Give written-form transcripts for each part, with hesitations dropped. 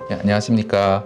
네, 안녕하십니까.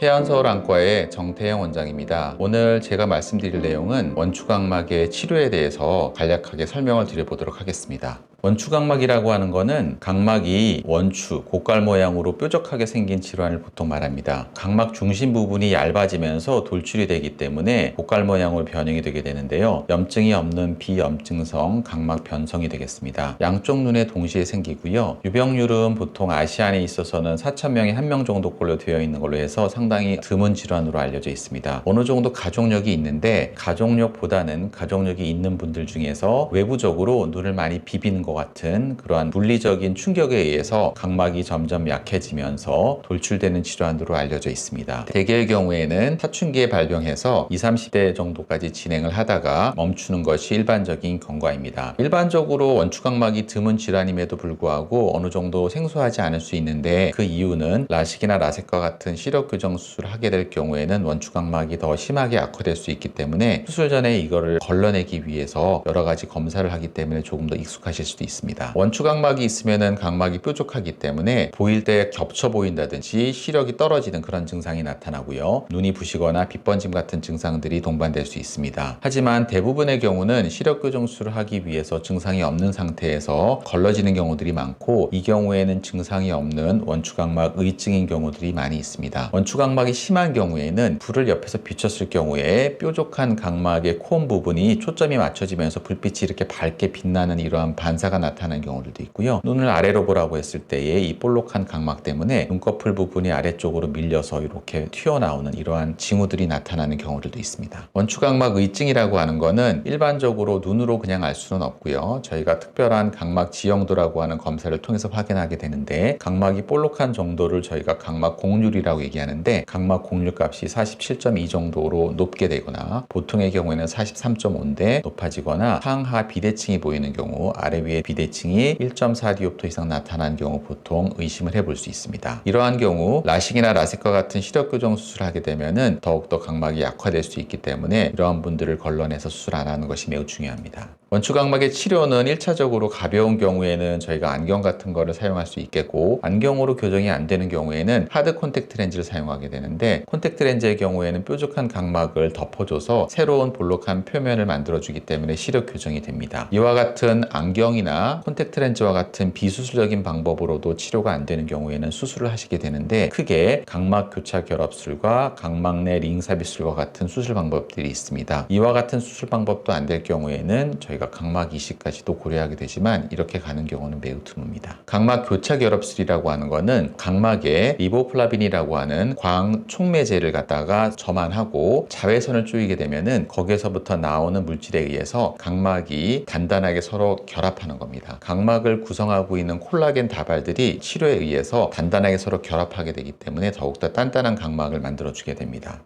해안서울안과의 정태영 원장입니다. 오늘 제가 말씀드릴 내용은 원추각막의 치료에 대해서 간략하게 설명을 드려보도록 하겠습니다. 원추각막이라고 하는 거는 각막이 원추, 고깔 모양으로 뾰족하게 생긴 질환을 보통 말합니다. 각막 중심 부분이 얇아지면서 돌출이 되기 때문에 고깔 모양으로 변형이 되게 되는데요. 염증이 없는 비염증성 각막 변성이 되겠습니다. 양쪽 눈에 동시에 생기고요. 유병률은 보통 아시안에 있어서는 4,000명에 1명 정도꼴로 되어 있는 걸로 해서 상당히 드문 질환으로 알려져 있습니다. 어느 정도 가족력이 있는데 가족력보다는 가족력이 있는 분들 중에서 외부적으로 눈을 많이 비비는 것 같은 그러한 물리적인 충격에 의해서 각막이 점점 약해지면서 돌출되는 질환으로 알려져 있습니다. 대개의 경우에는 사춘기에 발병해서 20, 30대 정도까지 진행을 하다가 멈추는 것이 일반적인 경과입니다. 일반적으로 원추각막이 드문 질환임에도 불구하고 어느 정도 생소하지 않을 수 있는데 그 이유는 라식이나 라섹과 같은 시력 교정 수술을 하게 될 경우에는 원추각막이 더 심하게 악화될 수 있기 때문에 수술 전에 이거를 걸러내기 위해서 여러 가지 검사를 하기 때문에 조금 더 익숙하실 수도 있습니다. 원추각막이 있으면은 각막이 뾰족하기 때문에 보일 때 겹쳐 보인다든지 시력이 떨어지는 그런 증상이 나타나고요. 눈이 부시거나 빛번짐 같은 증상들이 동반될 수 있습니다. 하지만 대부분의 경우는 시력 교정 수술을 하기 위해서 증상이 없는 상태에서 걸러지는 경우들이 많고 이 경우에는 증상이 없는 원추각막 의증인 경우들이 많이 있습니다. 원추각막이 심한 경우에는 불을 옆에서 비췄을 경우에 뾰족한 각막의 코온 부분이 초점이 맞춰지면서 불빛이 이렇게 밝게 빛나는 이러한 반사가 나타나는 경우들도 있고요. 눈을 아래로 보라고 했을 때에 이 볼록한 각막 때문에 눈꺼풀 부분이 아래쪽으로 밀려서 이렇게 튀어나오는 이러한 징후들이 나타나는 경우들도 있습니다. 원추각막 의증이라고 하는 거는 일반적으로 눈으로 그냥 알 수는 없고요. 저희가 특별한 각막 지형도라고 하는 검사를 통해서 확인하게 되는데 각막이 볼록한 정도를 저희가 각막 곡률이라고 얘기하는데 각막 곡률 값이 47.2 정도로 높게 되거나 보통의 경우에는 43.5인데 높아지거나 상하 비대칭이 보이는 경우 아래 위에 비대칭이 1.4디옵터 이상 나타나는 경우 보통 의심을 해볼 수 있습니다. 이러한 경우 라식이나 라섹과 같은 시력 교정 수술을 하게 되면은 더욱더 각막이 약화될 수 있기 때문에 이러한 분들을 걸러내서 수술 안 하는 것이 매우 중요합니다. 원추각막의 치료는 1차적으로 가벼운 경우에는 저희가 안경 같은 거를 사용할 수 있겠고 안경으로 교정이 안 되는 경우에는 하드 콘택트 렌즈를 사용하게 되는데 콘택트 렌즈의 경우에는 뾰족한 각막을 덮어줘서 새로운 볼록한 표면을 만들어주기 때문에 시력 교정이 됩니다. 이와 같은 안경이나 콘택트 렌즈와 같은 비수술적인 방법으로도 치료가 안 되는 경우에는 수술을 하시게 되는데 크게 각막 교차 결합술과 각막 내 링 삽입술과 같은 수술 방법들이 있습니다. 이와 같은 수술 방법도 안 될 경우에는 저희가 각막 이식까지도 고려하게 되지만 이렇게 가는 경우는 매우 드뭅니다. 각막 교차 결합술이라고 하는 거는 각막에 리보플라빈이라고 하는 광 촉매제를 갖다가 점안하고 자외선을 쪼이게 되면은 거기에서부터 나오는 물질에 의해서 각막이 단단하게 서로 결합하는 겁니다. 각막을 구성하고 있는 콜라겐 다발들이 치료에 의해서 단단하게 서로 결합하게 되기 때문에 더욱더 단단한 각막을 만들어주게 됩니다.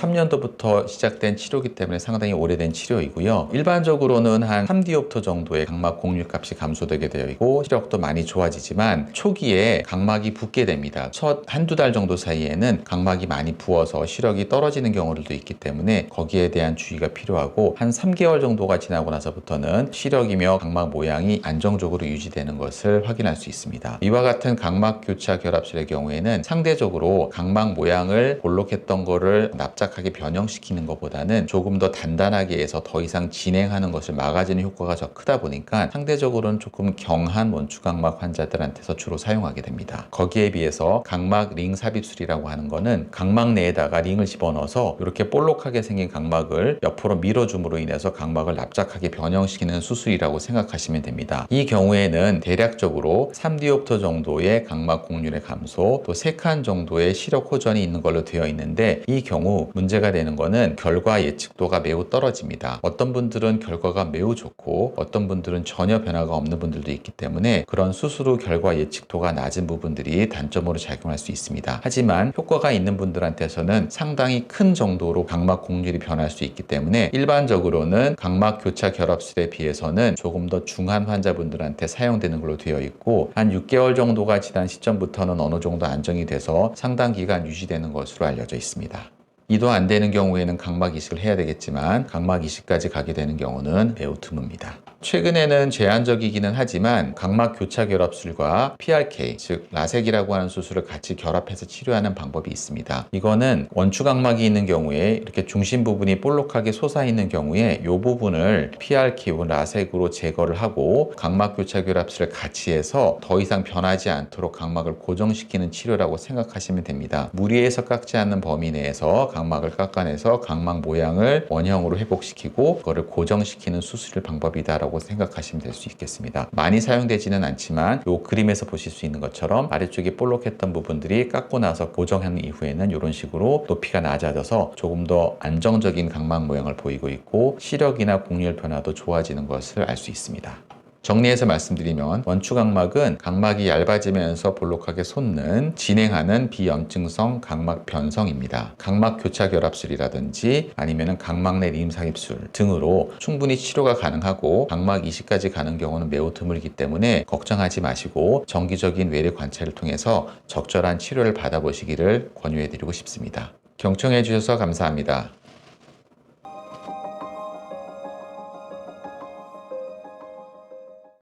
2003년도부터 시작된 치료이기 때문에 상당히 오래된 치료이고요. 일반적으로는 한 3디옵터 정도의 각막 곡률 값이 감소되게 되어 있고 시력도 많이 좋아지지만 초기에 각막이 붓게 됩니다. 첫 한두 달 정도 사이에는 각막이 많이 부어서 시력이 떨어지는 경우들도 있기 때문에 거기에 대한 주의가 필요하고 한 3개월 정도가 지나고 나서부터는 시력이며 각막 모양이 안정적으로 유지되는 것을 확인할 수 있습니다. 이와 같은 각막 교차 결합술의 경우에는 상대적으로 각막 모양을 볼록했던 거를 납작하게 변형시키는 것보다는 조금 더 단단하게 해서 더 이상 진행하는 것을 막아주는 효과가 더 크다 보니까 상대적으로는 조금 경한 원추각막 환자들한테서 주로 사용하게 됩니다. 거기에 비해서 각막 링 삽입술이라고 하는 거는 각막 내에다가 링을 집어넣어서 이렇게 볼록하게 생긴 각막을 옆으로 밀어줌으로 인해서 각막을 납작하게 변형시키는 수술이라고 생각하시면 됩니다. 이 경우에는 대략적으로 3디옵터 정도의 각막 곡률의 감소, 또 3칸 정도의 시력 호전이 있는 걸로 되어 있는데 이 경우 문제가 되는 거는 결과 예측도가 매우 떨어집니다. 어떤 분들은 결과가 매우 좋고 어떤 분들은 전혀 변화가 없는 분들도 있기 때문에 그런 수술 후 결과 예측도가 낮은 부분들이 단점으로 작용할 수 있습니다. 하지만 효과가 있는 분들한테서는 상당히 큰 정도로 각막 곡률이 변할 수 있기 때문에 일반적으로는 각막 교차 결합술에 비해서는 조금 더 중한 환자분들한테 사용되는 걸로 되어 있고 한 6개월 정도가 지난 시점부터는 어느 정도 안정이 돼서 상당 기간 유지되는 것으로 알려져 있습니다. 이도 안 되는 경우에는 각막 이식을 해야 되겠지만 각막 이식까지 가게 되는 경우는 매우 드뭅니다. 최근에는 제한적이기는 하지만 각막 교차 결합술과 PRK, 즉 라섹이라고 하는 수술을 같이 결합해서 치료하는 방법이 있습니다. 이거는 원추각막이 있는 경우에 이렇게 중심 부분이 볼록하게 솟아 있는 경우에 이 부분을 PRK, 라섹으로 제거를 하고 각막 교차 결합술을 같이 해서 더 이상 변하지 않도록 각막을 고정시키는 치료라고 생각하시면 됩니다. 무리해서 깎지 않는 범위 내에서 각막을 깎아내서 각막 모양을 원형으로 회복시키고 그거를 고정시키는 수술 방법이다라고 생각하시면 될 수 있겠습니다. 많이 사용되지는 않지만 이 그림에서 보실 수 있는 것처럼 아래쪽이 볼록했던 부분들이 깎고 나서 고정한 이후에는 이런 식으로 높이가 낮아져서 조금 더 안정적인 각막 모양을 보이고 있고 시력이나 곡률 변화도 좋아지는 것을 알 수 있습니다. 정리해서 말씀드리면 원추각막은 각막이 얇아지면서 볼록하게 솟는 진행하는 비염증성 각막 변성입니다. 각막 교차 결합술이라든지 아니면 각막 내 림삽입술 등으로 충분히 치료가 가능하고 각막 이식까지 가는 경우는 매우 드물기 때문에 걱정하지 마시고 정기적인 외래 관찰을 통해서 적절한 치료를 받아보시기를 권유해 드리고 싶습니다. 경청해 주셔서 감사합니다.